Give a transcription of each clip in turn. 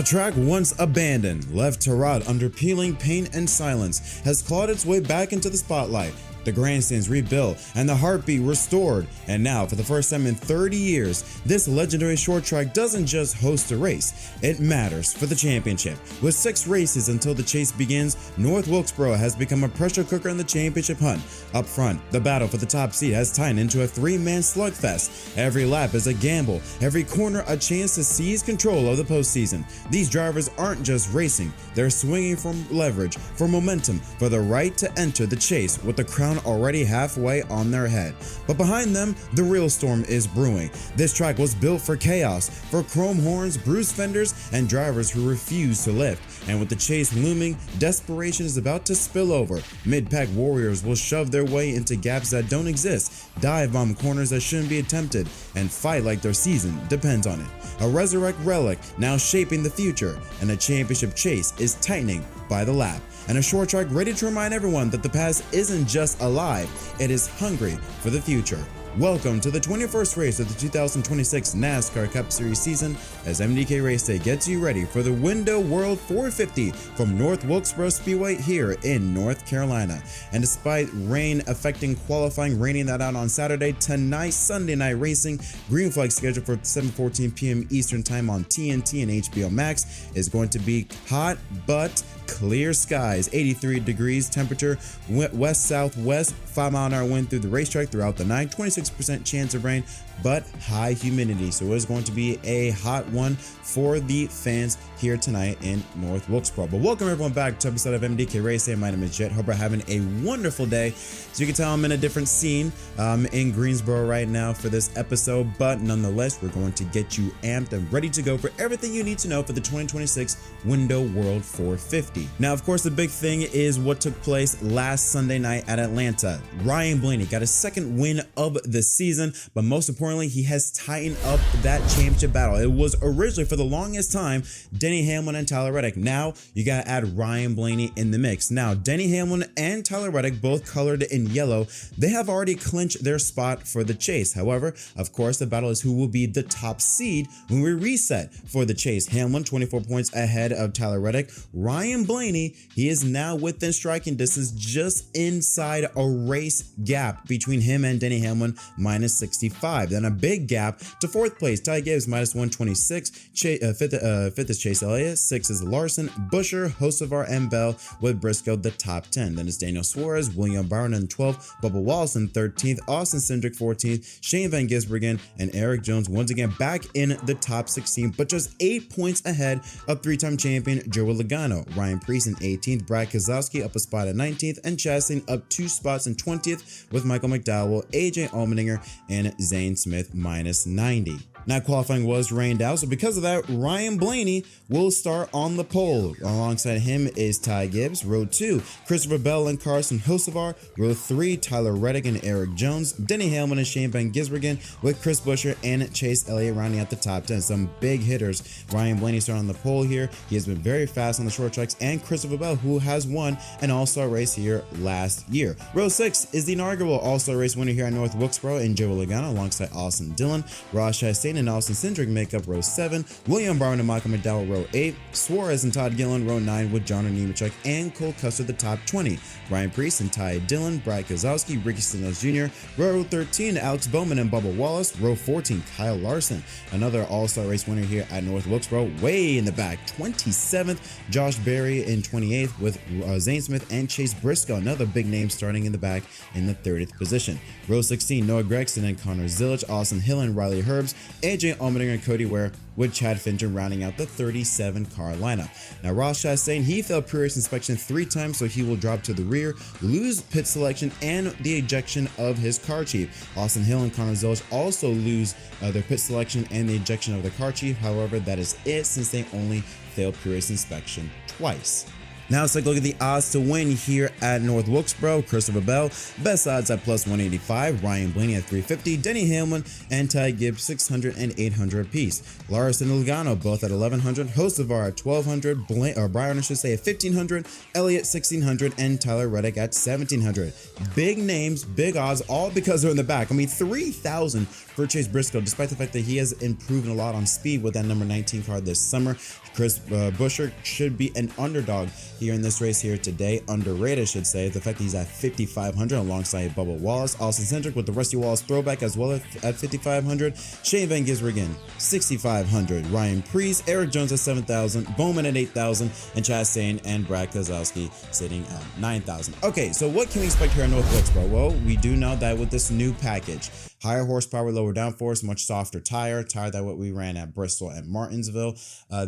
A track once abandoned, left to rot under peeling paint and silence, has clawed its way back into the spotlight. The grandstands rebuilt and the heartbeat restored, and now for the first time in 30 years, this legendary short track doesn't just host a race, it matters for the championship. With 6 races until the chase begins, North Wilkesboro has become a pressure cooker in the championship hunt. Up front, the battle for the top seed has tightened into a 3-man slugfest. Every lap is a gamble, every corner a chance to seize control of the postseason. These drivers aren't just racing, they're swinging for leverage, for momentum, for the right to enter the chase with the crown already halfway on their head. But behind them, the real storm is brewing. This track was built for chaos, for chrome horns, bruised fenders, and drivers who refuse to lift. And with the chase looming, desperation is about to spill over. Mid-pack warriors will shove their way into gaps that don't exist, dive bomb corners that shouldn't be attempted, and fight like their season depends on it. A resurrect relic now shaping the future, and a championship chase is tightening by the lap. And a short track ready to remind everyone that the past isn't just alive, it is hungry for the future. Welcome to the 21st race of the 2026 NASCAR Cup Series season as MDK RaceDay gets you ready for the Window World 450 from North Wilkesboro Speedway here in North Carolina. And despite rain affecting qualifying, raining that out on Saturday, tonight, Sunday night racing, green flag scheduled for 7:14 p.m. Eastern Time on TNT and HBO Max is going to be hot but clear skies, 83 degrees temperature, west-southwest, 5-mile-an-hour wind through the racetrack throughout the night, 26% chance of rain, but high humidity. So it's going to be a hot one for the fans here tonight in North Wilkesboro. But welcome everyone back to episode of MDK RaceDay. My name is Jet. Hope you're having a wonderful day. So you can tell I'm in a different scene in Greensboro right now for this episode, but nonetheless, we're going to get you amped and ready to go for everything you need to know for the 2026 Window World 450. Now, of course, the big thing is what took place last Sunday night at Atlanta. Ryan Blaney got his second win of the season, but most importantly, he has tightened up that championship battle. It was originally for the longest time Denny Hamlin and Tyler Reddick. Now you gotta add Ryan Blaney in the mix. Now Denny Hamlin and Tyler Reddick, both colored in yellow, they have already clinched their spot for the chase. However, of course, the battle is who will be the top seed when we reset for the chase. Hamlin 24 points ahead of Tyler Reddick. Ryan Blaney, he is now within striking distance, just inside a race gap between him and Denny Hamlin, minus 65. Then a big gap to 4th place, Ty Gibbs minus 126, 5th is Chase Elliott, 6th is Larson, Busher, Hocevar, and Bell with Briscoe the top 10. Then it's Daniel Suarez, William Byron in 12th, Bubba Wallace in 13th, Austin Cindric 14th, Shane Van Gisbergen, and Eric Jones once again back in the top 16, but just 8 points ahead of 3-time champion Joey Logano. Ryan Preece in 18th, Brad Keselowski up a spot at 19th, and Chastain up 2 spots in 20th with Michael McDowell, AJ Allmendinger, and Zane Smith minus 90. Now qualifying was rained out, so because of that, Ryan Blaney will start on the pole. Alongside him is Ty Gibbs. Row 2, Christopher Bell and Carson Hocevar. Row 3, Tyler Reddick and Eric Jones. Denny Hamlin and Shane Van Gisbergen with Chris Buescher and Chase Elliott rounding out the top 10. Some big hitters. Ryan Blaney started on the pole here. He has been very fast on the short tracks, and Christopher Bell, who has won an all-star race here last year. Row 6 is the inaugural all-star race winner here at North Wilkesboro in Joey Logano alongside Austin Dillon. Ross Chastain and Austin Cindric make up row 7, William Byron and Michael McDowell row 8, Suarez and Todd Gillen row 9 with John Nemechek and Cole Custer the top 20, Ryan Preece and Ty Dillon, Brad Keselowski, Ricky Stenhouse Jr., row 13, Alex Bowman and Bubba Wallace, row 14, Kyle Larson, another all-star race winner here at North Wilkesboro, way in the back, 27th, Josh Berry in 28th with Zane Smith and Chase Briscoe, another big name starting in the back in the 30th position. Row 16, Noah Gragson and Connor Zilic, Austin Hill and Riley Herbst, AJ Allmendinger and Cody Ware with Chad Fincher rounding out the 37-car lineup. Now Ross Chastain, he failed pre-race inspection 3 times, so he will drop to the rear, lose pit selection and the ejection of his car chief. Austin Hill and Connor Zilic also lose their pit selection and the ejection of the car chief. However, that is it since they only failed pre-race inspection twice. Now let's take a look at the odds to win here at North Wilkesboro. Christopher Bell, best odds at plus 185. Ryan Blaney at 350. Denny Hamlin and Ty Gibbs 600 and 800 apiece. Larson and Logano both at 1100. Hocevar at 1200. Brian I should say at 1500. Elliott 1600 and Tyler Reddick at 1700. Big names, big odds, all because they're in the back. I mean, 3,000 for Chase Briscoe, despite the fact that he has improved a lot on speed with that number 19 car this summer. Chris Buescher should be an underdog here in this race here today. Underrated, I should say. The fact that he's at 5,500 alongside Bubba Wallace. Austin Cindric with the Rusty Wallace throwback as well at 5,500. Shane Van Gisbergen, 6,500. Ryan Preece, Eric Jones at 7,000. Bowman at 8,000. And Chastain and Brad Keselowski sitting at 9,000. Okay, so what can we expect here at North Wilkesboro? Well, we do know that with this new package, higher horsepower, lower downforce, much softer tire than what we ran at Bristol and Martinsville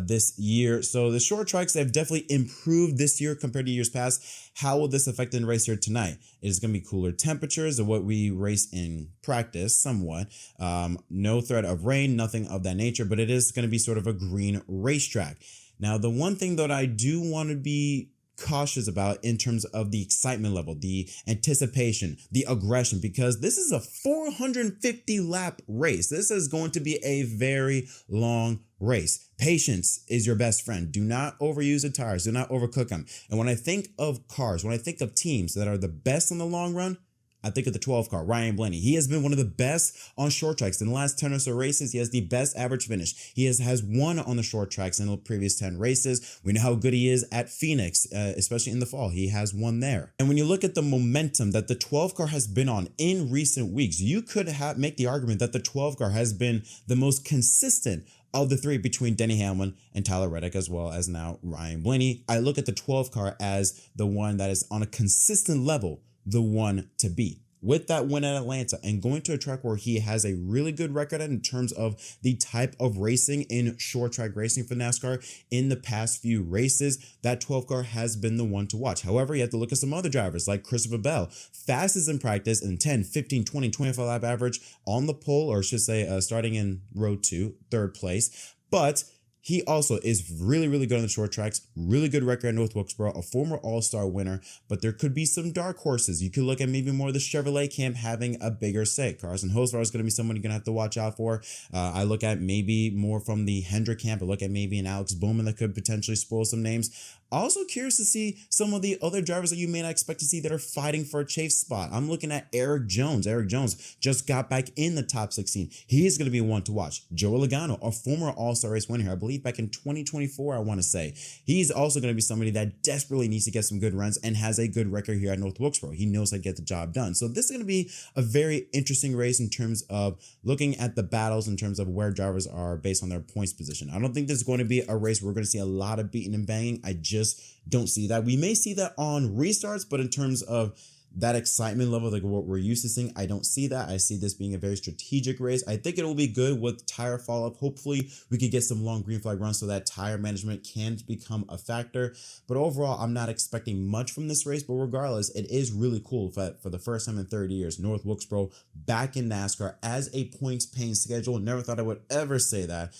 this year. So the short tracks have definitely improved this year compared to years past. How will this affect the race here tonight? It is going to be cooler temperatures of what we race in practice somewhat. No threat of rain, nothing of that nature, but it is going to be sort of a green racetrack. Now, the one thing that I do want to be cautious about in terms of the excitement level, the anticipation, the aggression, because this is a 450 lap race. This is going to be a very long race. Patience is your best friend. Do not overuse the tires. Do not overcook them. And when I think of cars, when I think of teams that are the best in the long run, I think of the 12 car, Ryan Blaney. He has been one of the best on short tracks. In the last 10 or so races, he has the best average finish. He has won on the short tracks in the previous 10 races. We know how good he is at Phoenix, especially in the fall. He has won there. And when you look at the momentum that the 12 car has been on in recent weeks, you could make the argument that the 12 car has been the most consistent of the three between Denny Hamlin and Tyler Reddick, as well as now Ryan Blaney. I look at the 12 car as the one that is on a consistent level, the one to beat. With that win at Atlanta and going to a track where he has a really good record in terms of the type of racing in short track racing for NASCAR in the past few races, that 12 car has been the one to watch. However, you have to look at some other drivers like Christopher Bell, fastest in practice in 10, 15, 20, 25 lap average on the pole, or I should say starting in row 2, third place. But he also is really, really good on the short tracks, really good record at North Wilkesboro, a former All-Star winner, but there could be some dark horses. You could look at maybe more of the Chevrolet camp having a bigger say. Carson Hocevar is going to be someone you're going to have to watch out for. I look at maybe more from the Hendrick camp. I look at maybe an Alex Bowman that could potentially spoil some names. Also curious to see some of the other drivers that you may not expect to see that are fighting for a chase spot. I'm looking at Eric Jones. Eric Jones just got back in the top 16. He is going to be one to watch. Joe Logano, a former All-Star race winner, I believe back in 2024, I want to say. He's also going to be somebody that desperately needs to get some good runs and has a good record here at North Wilkesboro. He knows how to get the job done. So this is going to be a very interesting race in terms of looking at the battles in terms of where drivers are based on their points position. I don't think this is going to be a race where we're going to see a lot of beating and banging. I just don't see that. We may see that on restarts, but in terms of that excitement level, like what we're used to seeing, I don't see that. I see this being a very strategic race. I think it will be good with tire fall-up. Hopefully, we could get some long green flag runs so that tire management can become a factor. But overall, I'm not expecting much from this race. But regardless, it is really cool for the first time in 30 years, North Wilkesboro back in NASCAR as a points-paying schedule. Never thought I would ever say that.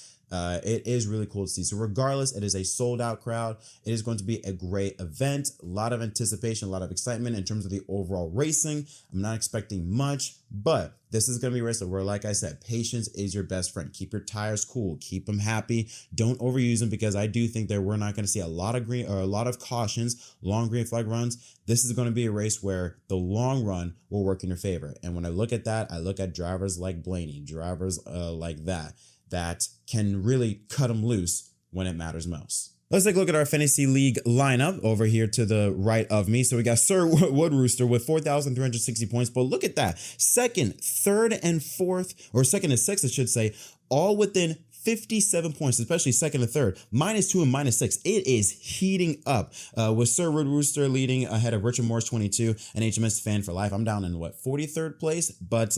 It is really cool to see. So regardless, it is a sold out crowd. It is going to be a great event. A lot of anticipation, a lot of excitement in terms of the overall racing. I'm not expecting much, but this is going to be a race where, like I said, patience is your best friend. Keep your tires cool. Keep them happy. Don't overuse them, because I do think that we're not going to see a lot of green or a lot of cautions, long green flag runs. This is going to be a race where the long run will work in your favor. And when I look at that, I look at drivers like Blaney, drivers like that can really cut them loose when it matters most. Let's take a look at our fantasy league lineup over here to the right of me. So we got Sir Wood Rooster with 4,360 points. But look at that. Second, third, and fourth, or second and sixth, I should say, all within 57 points, especially second and third, -2 and -6. It is heating up with Sir Wood Rooster leading ahead of Richard Morris 22 and HMS Fan for Life. I'm down in 43rd place, but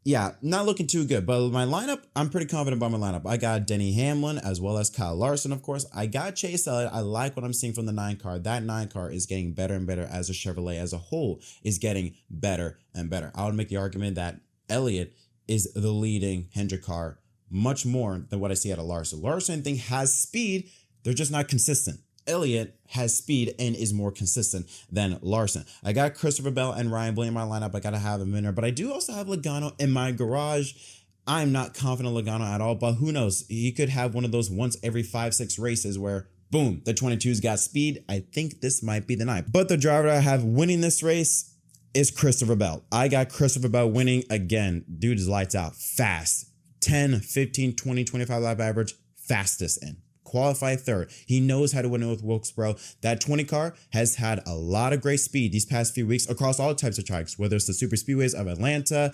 yeah, not looking too good. But my lineup, I'm pretty confident about my lineup. I got Denny Hamlin as well as Kyle Larson, of course. I got Chase Elliott. I like what I'm seeing from the 9 car. That 9 car is getting better and better as a Chevrolet as a whole is getting better and better. I would make the argument that Elliott is the leading Hendrick car much more than what I see out of Larson. Larson, I think, has speed. They're just not consistent. Elliott has speed and is more consistent than Larson. I got Christopher Bell and Ryan Blaney in my lineup. I got to have them in there, but I do also have Logano in my garage. I'm not confident in Logano at all, but who knows? He could have one of those once every 5-6 races where boom, the 22's got speed. I think this might be the night. But the driver I have winning this race is Christopher Bell. I got Christopher Bell winning again. Dude is lights out, fast. 10, 15, 20, 25 lap average, fastest in. Qualified third. He knows how to win it with Wilkesboro. That 20 car has had a lot of great speed these past few weeks across all types of tracks, whether it's the super speedways of Atlanta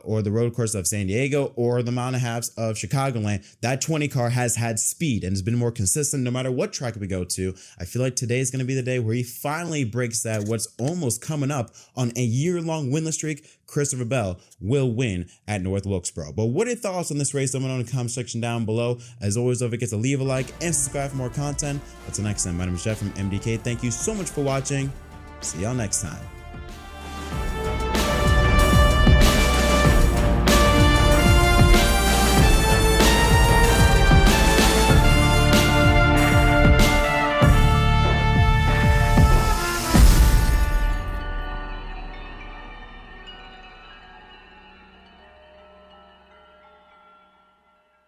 or the road course of San Diego or the mile and a halves of Chicagoland. That 20 car has had speed and has been more consistent no matter what track we go to. I feel like today is going to be the day where he finally breaks that what's almost coming up on a year-long winless streak. Christopher Bell will win at North Wilkesboro. But what are your thoughts on this race? Let me know in the comment section down below. As always, don't forget to leave a like and subscribe for more content. Until next time, my name is Jeff from MDK. Thank you so much for watching. See y'all next time.